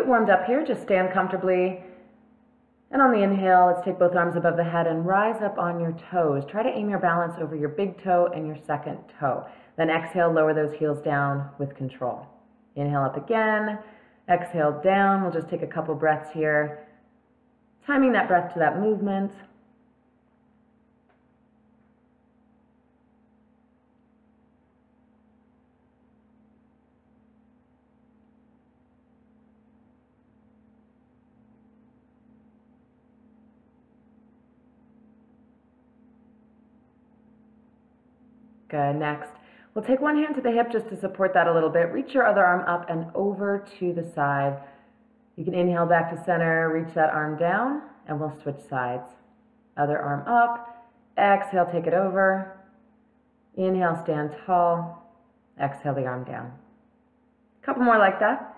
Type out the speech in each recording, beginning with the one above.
warmed up here, just stand comfortably. And on the inhale, let's take both arms above the head and rise up on your toes. Try to aim your balance over your big toe and your second toe. Then exhale, lower those heels down with control. Inhale up again, exhale down. We'll just take a couple breaths here, timing that breath to that movement. Good. Next, we'll take one hand to the hip just to support that a little bit. Reach your other arm up and over to the side. You can inhale back to center, reach that arm down, and we'll switch sides. Other arm up. Exhale, take it over. Inhale, stand tall. Exhale, the arm down. A couple more like that.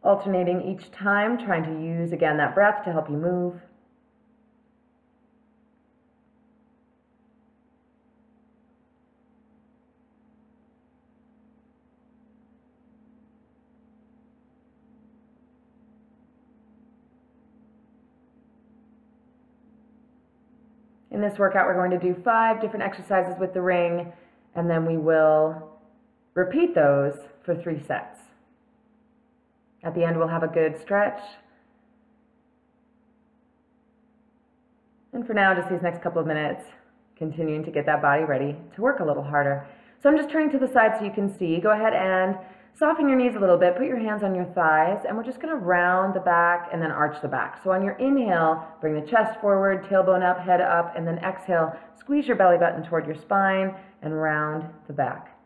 Alternating each time, trying to use, again, that breath to help you move. In this workout, we're going to do 5 different exercises with the ring, and then we will repeat those for 3 sets. At the end, we'll have a good stretch. And for now, just these next couple of minutes, continuing to get that body ready to work a little harder. So I'm just turning to the side so you can see. Go ahead and soften your knees a little bit. Put your hands on your thighs, and we're just going to round the back and then arch the back. So on your inhale, bring the chest forward, tailbone up, head up, and then exhale, squeeze your belly button toward your spine and round the back.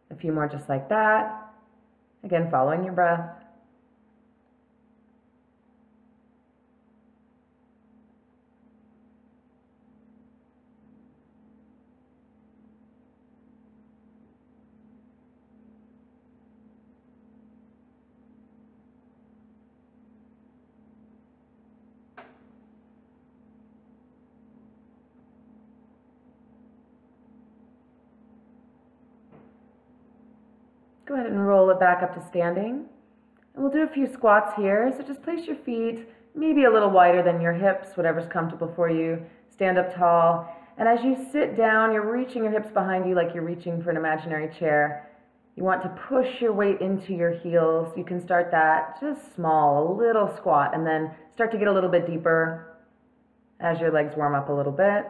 A few more just like that. Again, following your breath. Go ahead and roll it back up to standing. And we'll do a few squats here. So just place your feet maybe a little wider than your hips, whatever's comfortable for you. Stand up tall. And as you sit down, you're reaching your hips behind you like you're reaching for an imaginary chair. You want to push your weight into your heels. You can start that just small, a little squat, and then start to get a little bit deeper as your legs warm up a little bit.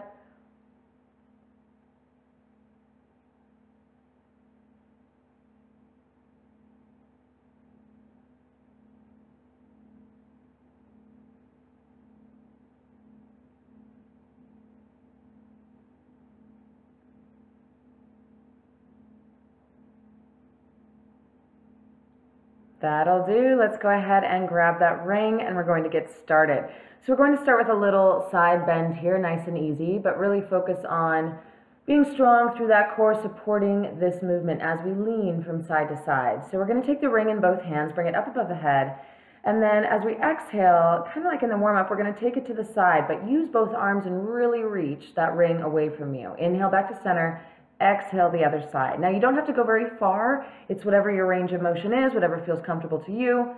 That'll do. Let's go ahead and grab that ring and we're going to get started. So we're going to start with a little side bend here, nice and easy, but really focus on being strong through that core, supporting this movement as we lean from side to side. So we're going to take the ring in both hands, bring it up above the head, and then as we exhale, kind of like in the warm-up, we're going to take it to the side, but use both arms and really reach that ring away from you. Inhale back to center. Exhale the other side. Now you don't have to go very far. It's whatever your range of motion is, whatever feels comfortable to you.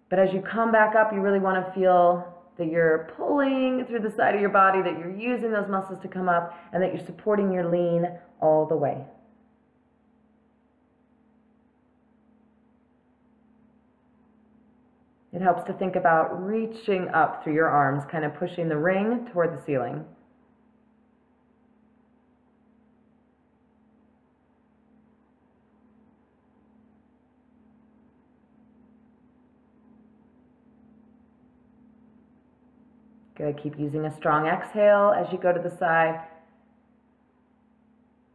But as you come back up, you really want to feel that you're pulling through the side of your body, that you're using those muscles to come up, and that you're supporting your lean all the way. It helps to think about reaching up through your arms, kind of pushing the ring toward the ceiling. Good. Keep using a strong exhale as you go to the side.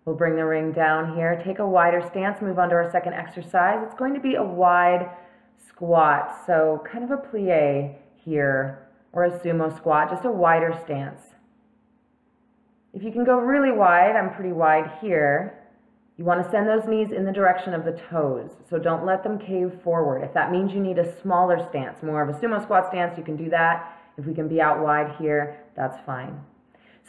We'll bring the ring down here. Take a wider stance. Move on to our second exercise. It's going to be a wide squat. So kind of a plie here, or a sumo squat, just a wider stance. If you can go really wide, I'm pretty wide here. You want to send those knees in the direction of the toes. So don't let them cave forward. If that means you need a smaller stance, more of a sumo squat stance, you can do that. If we can be out wide here, that's fine.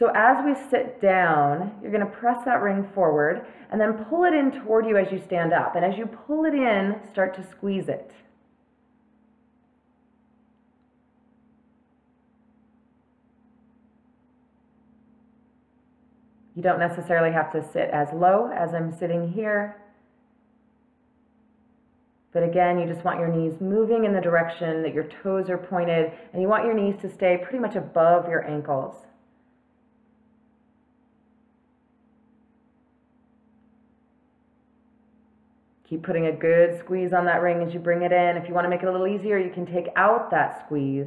So as we sit down, you're going to press that ring forward and then pull it in toward you as you stand up. And as you pull it in, start to squeeze it. You don't necessarily have to sit as low as I'm sitting here. But again, you just want your knees moving in the direction that your toes are pointed, and you want your knees to stay pretty much above your ankles. Keep putting a good squeeze on that ring as you bring it in. If you want to make it a little easier, you can take out that squeeze.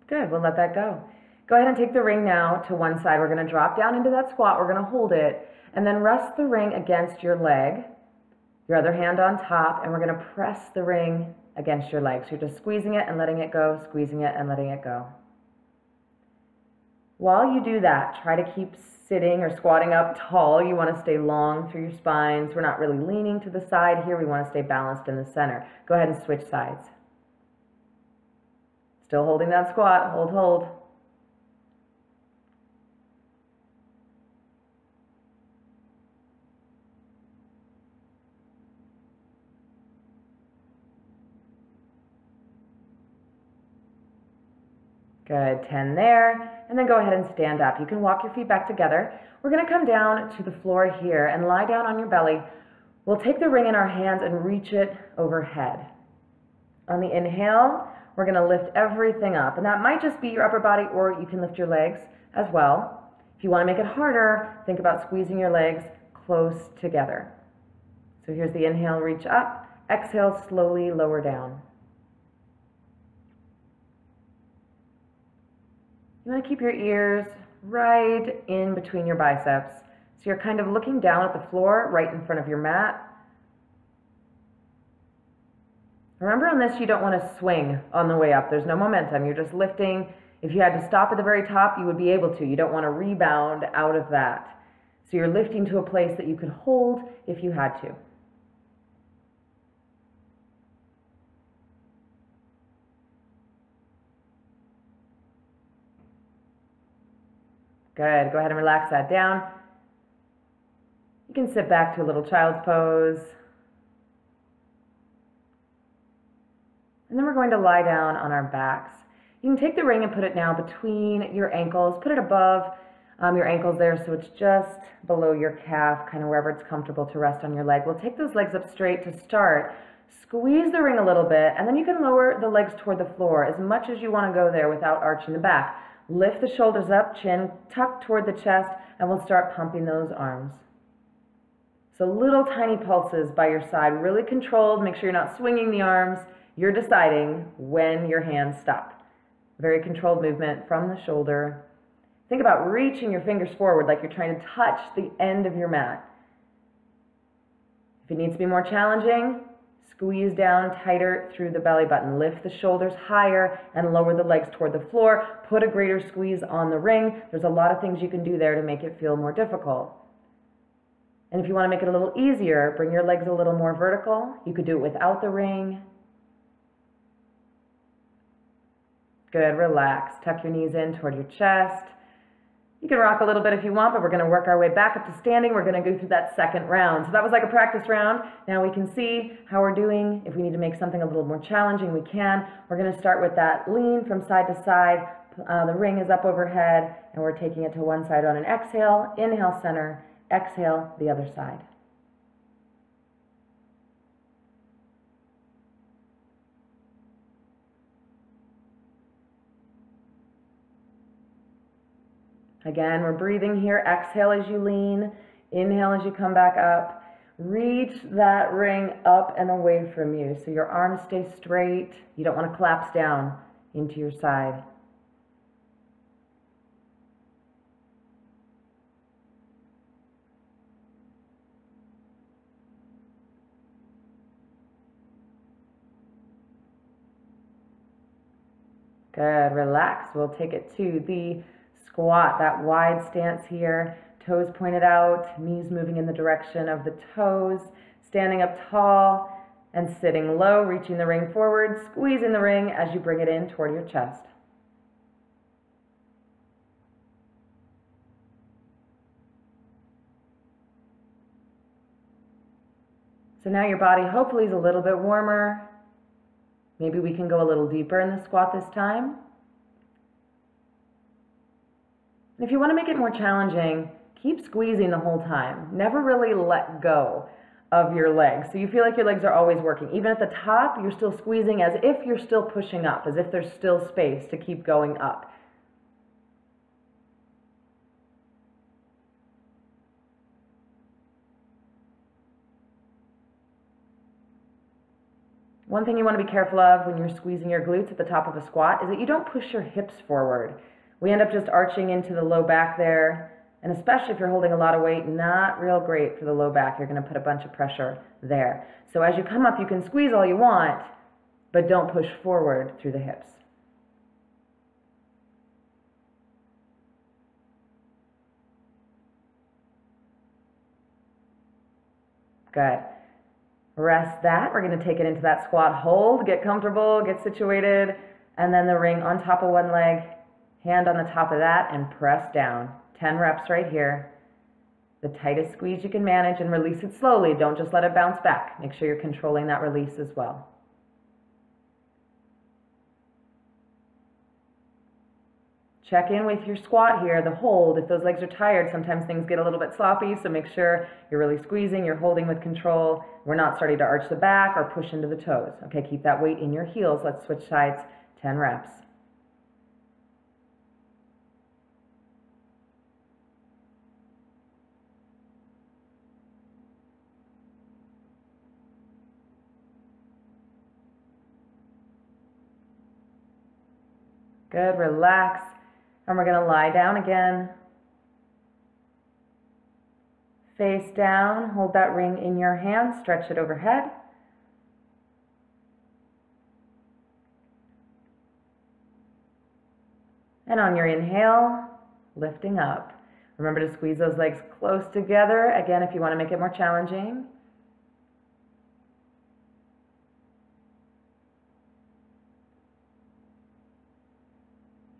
Good, we'll let that go. Go ahead and take the ring now to one side. We're going to drop down into that squat. We're going to hold it and then rest the ring against your leg, your other hand on top, and we're going to press the ring against your leg. So you're just squeezing it and letting it go, squeezing it and letting it go. While you do that, try to keep sitting or squatting up tall. You want to stay long through your spines. We're not really leaning to the side here. We want to stay balanced in the center. Go ahead and switch sides. Still holding that squat. Hold, hold. Good, 10 there, and then go ahead and stand up. You can walk your feet back together. We're going to come down to the floor here and lie down on your belly. We'll take the ring in our hands and reach it overhead. On the inhale, we're going to lift everything up, and that might just be your upper body, or you can lift your legs as well. If you want to make it harder, think about squeezing your legs close together. So here's the inhale, reach up. Exhale, slowly lower down. You want to keep your ears right in between your biceps. So you're kind of looking down at the floor right in front of your mat. Remember on this, you don't want to swing on the way up. There's no momentum. You're just lifting. If you had to stop at the very top, you would be able to. You don't want to rebound out of that. So you're lifting to a place that you could hold if you had to. Good. Go ahead and relax that down. You can sit back to a little child's pose. And then we're going to lie down on our backs. You can take the ring and put it now between your ankles. Put it above your ankles there so it's just below your calf, kind of wherever it's comfortable to rest on your leg. We'll take those legs up straight to start. Squeeze the ring a little bit, and then you can lower the legs toward the floor as much as you want to go there without arching the back. Lift the shoulders up, chin tucked toward the chest, and we'll start pumping those arms. So little tiny pulses by your side, really controlled. Make sure you're not swinging the arms. You're deciding when your hands stop. Very controlled movement from the shoulder. Think about reaching your fingers forward like you're trying to touch the end of your mat. If it needs to be more challenging, squeeze down tighter through the belly button. Lift the shoulders higher and lower the legs toward the floor. Put a greater squeeze on the ring. There's a lot of things you can do there to make it feel more difficult. And if you want to make it a little easier, bring your legs a little more vertical. You could do it without the ring. Good, relax. Tuck your knees in toward your chest. You can rock a little bit if you want, but we're going to work our way back up to standing. We're going to go through that second round. So that was like a practice round. Now we can see how we're doing. If we need to make something a little more challenging, we can. We're going to start with that lean from side to side. The ring is up overhead, and we're taking it to one side on an exhale. Inhale, center. Exhale, the other side. Again, we're breathing here. Exhale as you lean. Inhale as you come back up. Reach that ring up and away from you so your arms stay straight. You don't want to collapse down into your side. Good, relax. We'll take it to the squat, that wide stance here. Toes pointed out, knees moving in the direction of the toes, standing up tall and sitting low, reaching the ring forward, squeezing the ring as you bring it in toward your chest. So now your body hopefully is a little bit warmer. Maybe we can go a little deeper in the squat this time. And if you want to make it more challenging, keep squeezing the whole time. Never really let go of your legs. So you feel like your legs are always working. Even at the top, you're still squeezing as if you're still pushing up, as if there's still space to keep going up. One thing you want to be careful of when you're squeezing your glutes at the top of a squat is that you don't push your hips forward. We end up just arching into the low back there, and especially if you're holding a lot of weight, not real great for the low back. You're going to put a bunch of pressure there. So as you come up, you can squeeze all you want, but don't push forward through the hips. Good. Rest that. We're going to take it into that squat hold. Get comfortable, get situated, and then the ring on top of one leg, hand on the top of that, and press down. 10 reps right here. The tightest squeeze you can manage, and release it slowly. Don't just let it bounce back. Make sure you're controlling that release as well. Check in with your squat here, the hold. If those legs are tired, sometimes things get a little bit sloppy, so make sure you're really squeezing, you're holding with control. We're not starting to arch the back or push into the toes. Okay, keep that weight in your heels. Let's switch sides, 10 reps. Good, relax. And we're going to lie down again. Face down, hold that ring in your hand, stretch it overhead. And on your inhale, lifting up. Remember to squeeze those legs close together. Again, if you want to make it more challenging.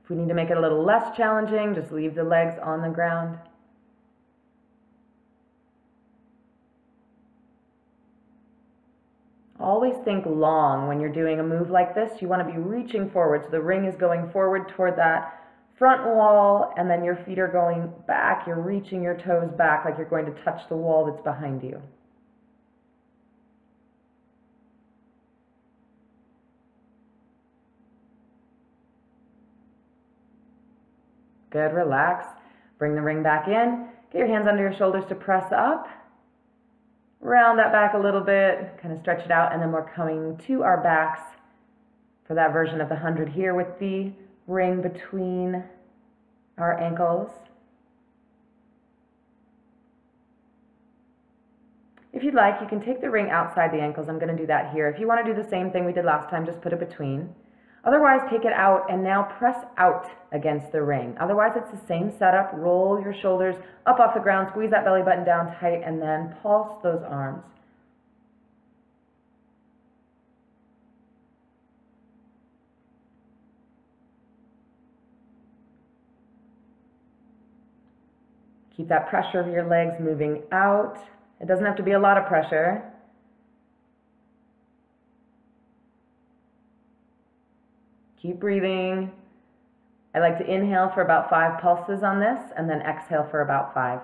If we need to make it a little less challenging, just leave the legs on the ground. Always think long when you're doing a move like this. You want to be reaching forward, so the ring is going forward toward that front wall, and then your feet are going back. You're reaching your toes back like you're going to touch the wall that's behind you. Good, relax. Bring the ring back in. Get your hands under your shoulders to press up. Round that back a little bit, kind of stretch it out, and then we're coming to our backs for that version of the 100 here with the ring between our ankles. If you'd like, you can take the ring outside the ankles. I'm going to do that here. If you want to do the same thing we did last time, just put it between. Otherwise, take it out and now press out against the ring. Otherwise, it's the same setup. Roll your shoulders up off the ground, squeeze that belly button down tight, and then pulse those arms. Keep that pressure of your legs moving out. It doesn't have to be a lot of pressure. Keep breathing. I like to inhale for about 5 pulses on this and then exhale for about 5.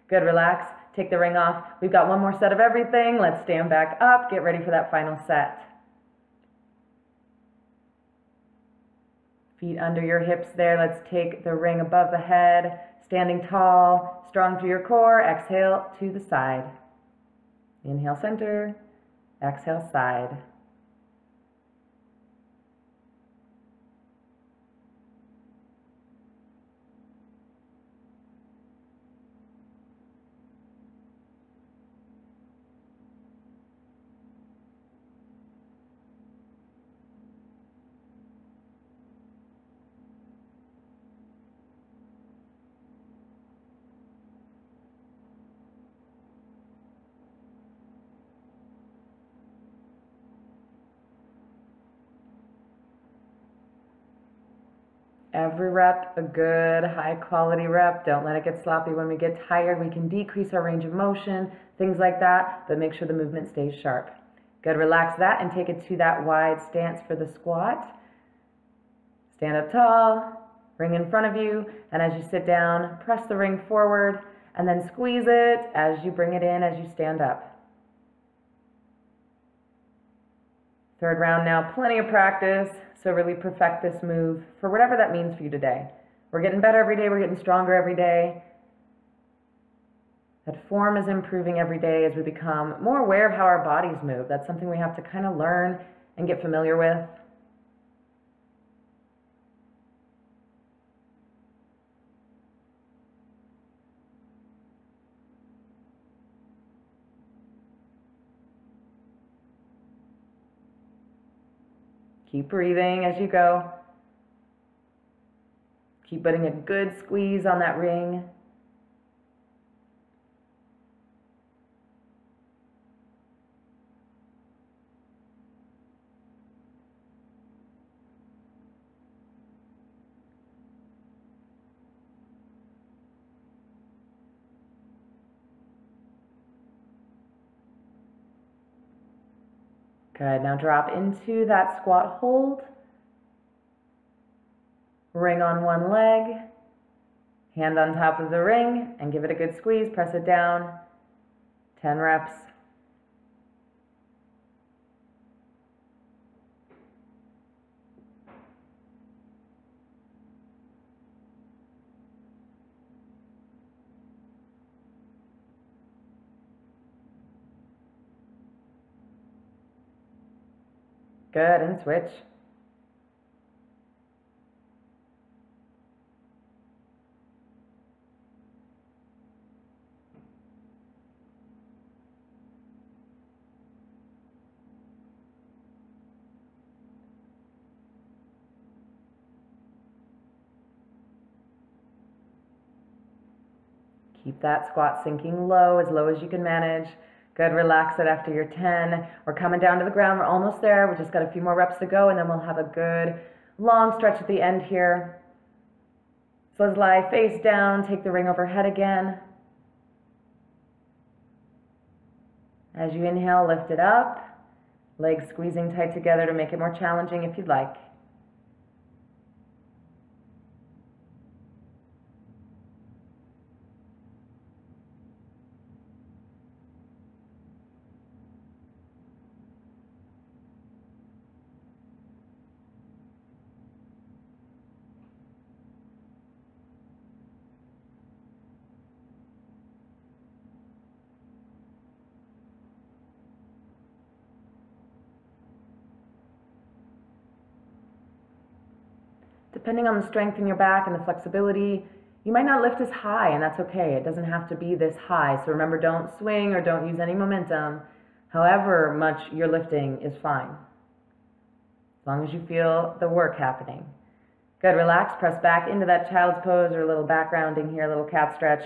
Good, relax. Take the ring off. We've got one more set of everything. Let's stand back up. Get ready for that final set. Feet under your hips there. Let's take the ring above the head. Standing tall, strong through your core. Exhale to the side. Inhale center. Exhale side. Every rep, a good, high quality rep. Don't let it get sloppy. When we get tired, we can decrease our range of motion, things like that, but make sure the movement stays sharp. Good, relax that and take it to that wide stance for the squat. Stand up tall, ring in front of you, and as you sit down, press the ring forward, and then squeeze it as you bring it in as you stand up. Third round now, plenty of practice, so really perfect this move for whatever that means for you today. We're getting better every day, we're getting stronger every day. That form is improving every day as we become more aware of how our bodies move. That's something we have to kind of learn and get familiar with. Keep breathing as you go. Keep putting a good squeeze on that ring. Good, now drop into that squat hold. Ring on one leg, hand on top of the ring, and give it a good squeeze, press it down. 10 reps. Good, and switch. Keep that squat sinking low as you can manage. Good, relax it after your 10. We're coming down to the ground, we're almost there. We just got a few more reps to go and then we'll have a good long stretch at the end here. So let's lie face down, take the ring overhead again. As you inhale, lift it up. Legs squeezing tight together to make it more challenging if you'd like. Depending on the strength in your back and the flexibility, you might not lift as high, and that's okay. It doesn't have to be this high. So remember, don't swing or don't use any momentum. However much you're lifting is fine, as long as you feel the work happening. Good, relax, press back into that child's pose or a little back rounding here, a little cat stretch,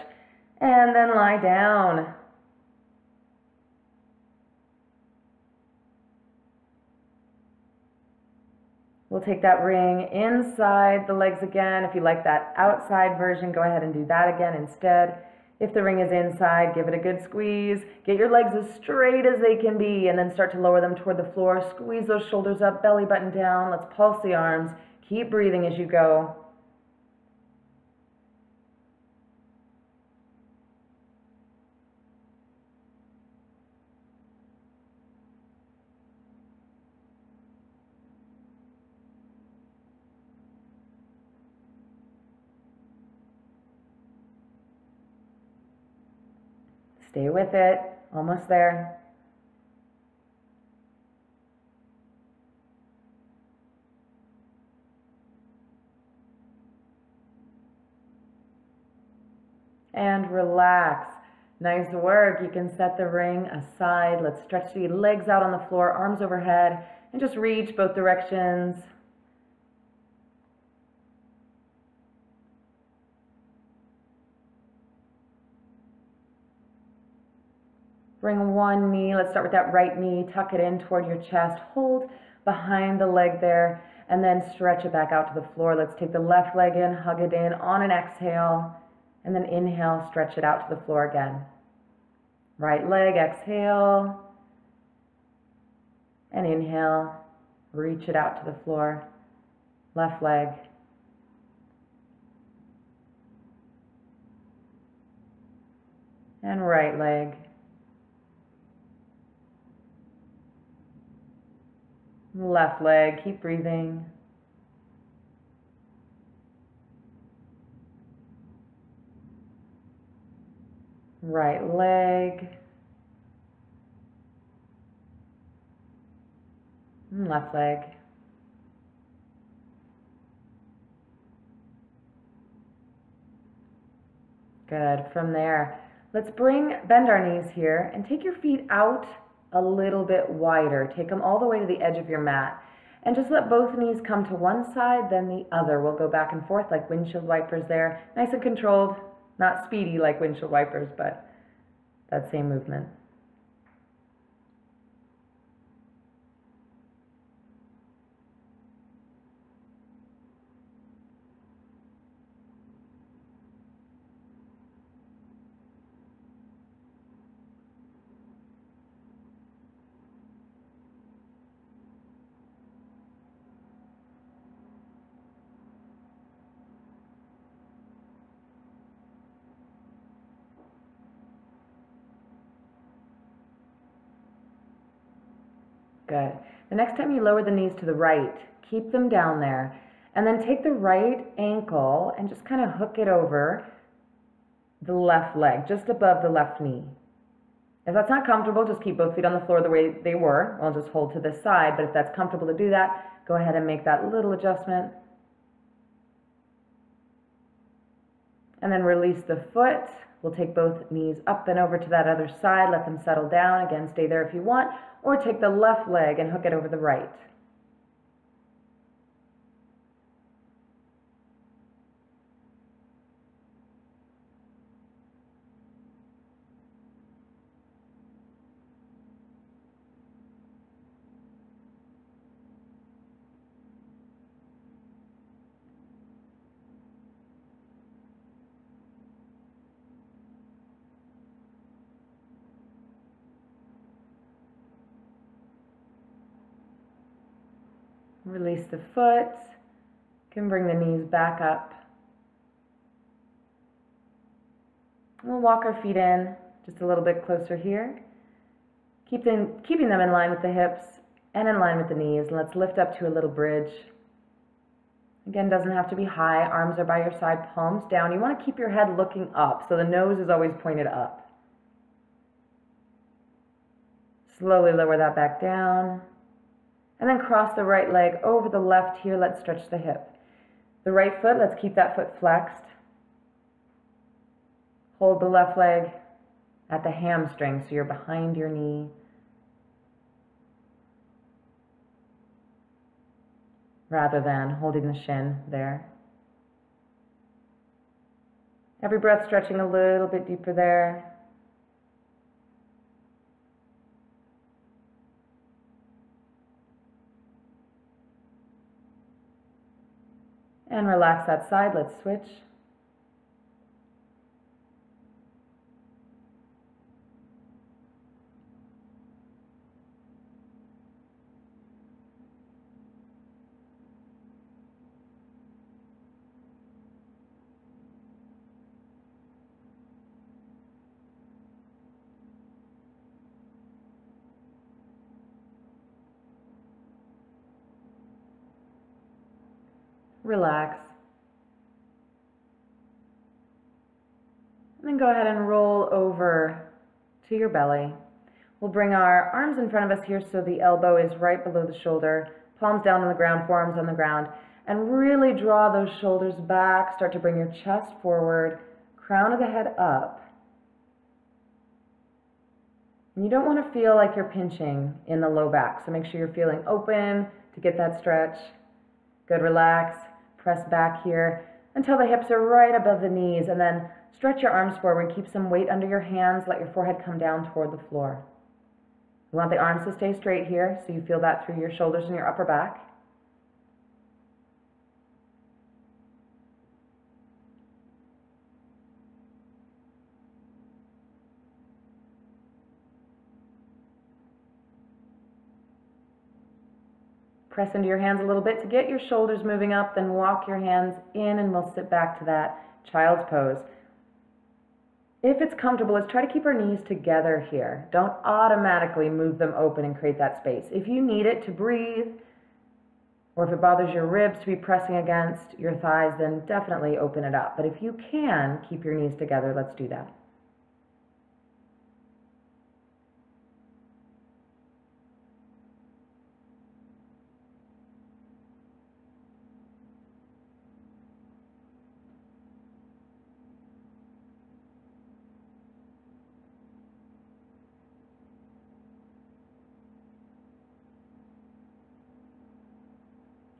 and then lie down. We'll take that ring inside the legs again. If you like that outside version, go ahead and do that again instead. If the ring is inside, give it a good squeeze. Get your legs as straight as they can be and then start to lower them toward the floor. Squeeze those shoulders up, belly button down. Let's pulse the arms. Keep breathing as you go. Stay with it, almost there. And relax. Nice work. You can set the ring aside. Let's stretch the legs out on the floor, arms overhead, and just reach both directions. Bring one knee, let's start with that right knee, tuck it in toward your chest, hold behind the leg there, and then stretch it back out to the floor. Let's take the left leg in, hug it in on an exhale, and then inhale, stretch it out to the floor again. Right leg, exhale, and inhale, reach it out to the floor. Left leg. And right leg. Left leg, keep breathing. Right leg. And left leg. Good. From there, let's bend our knees here and take your feet out a little bit wider. Take them all the way to the edge of your mat. And just let both knees come to one side, then the other. We'll go back and forth like windshield wipers there. Nice and controlled, not speedy like windshield wipers, but that same movement. Good. The next time you lower the knees to the right, keep them down there. And then take the right ankle and just kind of hook it over the left leg, just above the left knee. If that's not comfortable, just keep both feet on the floor the way they were. I'll just hold to this side, but if that's comfortable to do that, go ahead and make that little adjustment. And then release the foot. We'll take both knees up and over to that other side, let them settle down. Again, stay there if you want, or take the left leg and hook it over the right. Release the foot. You can bring the knees back up. We'll walk our feet in just a little bit closer here. Keeping them in line with the hips and in line with the knees. Let's lift up to a little bridge. Again, doesn't have to be high. Arms are by your side, palms down. You want to keep your head looking up, so the nose is always pointed up. Slowly lower that back down. And then cross the right leg over the left here. Let's stretch the hip. The right foot, let's keep that foot flexed. Hold the left leg at the hamstring so you're behind your knee. Rather than holding the shin there. Every breath stretching a little bit deeper there. And relax that side. Let's switch. Relax. And then go ahead and roll over to your belly. We'll bring our arms in front of us here so the elbow is right below the shoulder, palms down on the ground, forearms on the ground, and really draw those shoulders back. Start to bring your chest forward, crown of the head up. And you don't want to feel like you're pinching in the low back, so make sure you're feeling open to get that stretch. Good, relax. Press back here until the hips are right above the knees, and then stretch your arms forward. Keep some weight under your hands. Let your forehead come down toward the floor. You want the arms to stay straight here, so you feel that through your shoulders and your upper back. Press into your hands a little bit to get your shoulders moving up, then walk your hands in and we'll sit back to that child's pose. If it's comfortable, let's try to keep our knees together here. Don't automatically move them open and create that space. If you need it to breathe, or if it bothers your ribs to be pressing against your thighs, then definitely open it up. But if you can, keep your knees together, let's do that.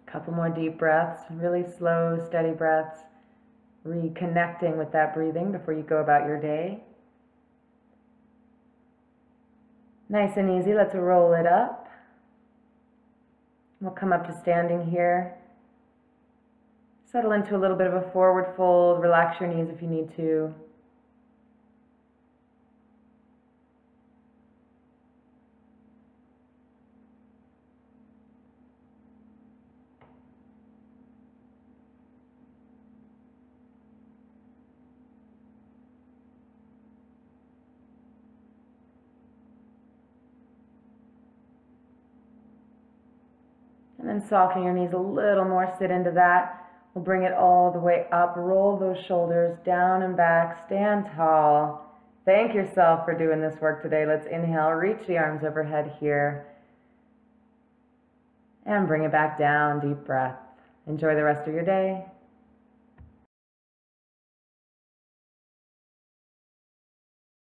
Couple more deep breaths, really slow, steady breaths, reconnecting with that breathing before you go about your day. Nice and easy, let's roll it up. We'll come up to standing here. Settle into a little bit of a forward fold, relax your knees if you need to. And then soften your knees a little more, sit into that. We'll bring it all the way up, roll those shoulders down and back, stand tall. Thank yourself for doing this work today. Let's inhale, reach the arms overhead here. And bring it back down, deep breath. Enjoy the rest of your day.